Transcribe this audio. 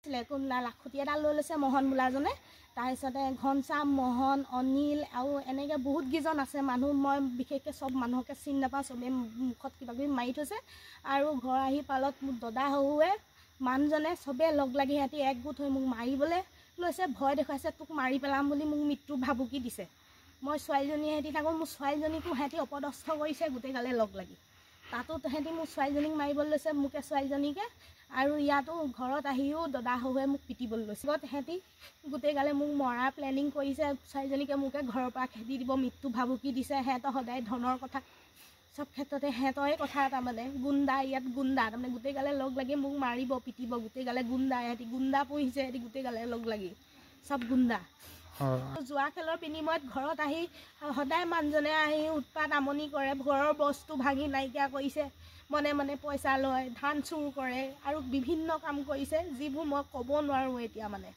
কোনলা লাখুটি এডাল লৈ লৈছে মোহন বোলাজনে তাৰপিছতে ঘনশ্যাম মোহন অনিল আৰু এনেকৈ বহুত কেইজন আছে মানুহ মই বিশেষকৈ চব মানুহকে চিনি নাপাওঁ চবেই মুখত কিবা কিবি মাৰি থৈছে আৰু ঘৰ আহি পালত মোৰ দদা শহুৱে মানুহজনে চবেই লগ লাগি সিহঁতি একগোট হৈ মোক মাৰিবলৈ লৈছে ভয় দেখুৱাইছে তোক মাৰি পেলাম বুলি মোক মৃত্যু ভাবুকি দিছে মই ছোৱালীজনী সিহঁতি থাকোঁ মোৰ ছোৱালীজনীকো সিহঁতি অপদস্থ কৰিছে গোটেইগালে লগ লাগি তাতো সিহঁতি মোৰ ছোৱালীজনীক মাৰিবলৈ লৈছে মোকে ছোৱালীজনীকে আৰু ইয়াতো ঘৰত আহিও দদা শহুৱে মোক পিটিবলৈ লৈছে সিহঁতি গোটেইগালে মোক মৰাৰ প্লেনিং কৰিছে ছোৱালীজনীকে মোকে ঘৰৰ পৰা খেদি দিব মৃত্যু ভাবুকি দিছে সিহঁতৰ সদায় ধনৰ কথা সব ক্ষেত্ৰতে সিহঁতৰে কথা তাৰমানে গুণ্ডা ইয়াত গুণ্ডা তাৰমানে গোটেইগালে লগ লাগি মোক মাৰিব পিটিব গোটেইগালে গুণ্ডা সিহঁতি গুণ্ডা পুহিছে সিহঁতি গোটেইগালে লগ লাগি চব গুণ্ডা জুৱা খেলৰ বিনিময়ত ঘৰত আহি সদায় মানুহজনে আহি উৎপাত আমনি কৰে ঘৰৰ বস্তু ভাঙি নাইকিয়া কৰিছে মনে মনে পইচা লয় ধান চুৰ কৰে আৰু বিভিন্ন কাম কৰিছে যিবোৰ মই ক'ব নোৱাৰোঁ এতিয়া মানে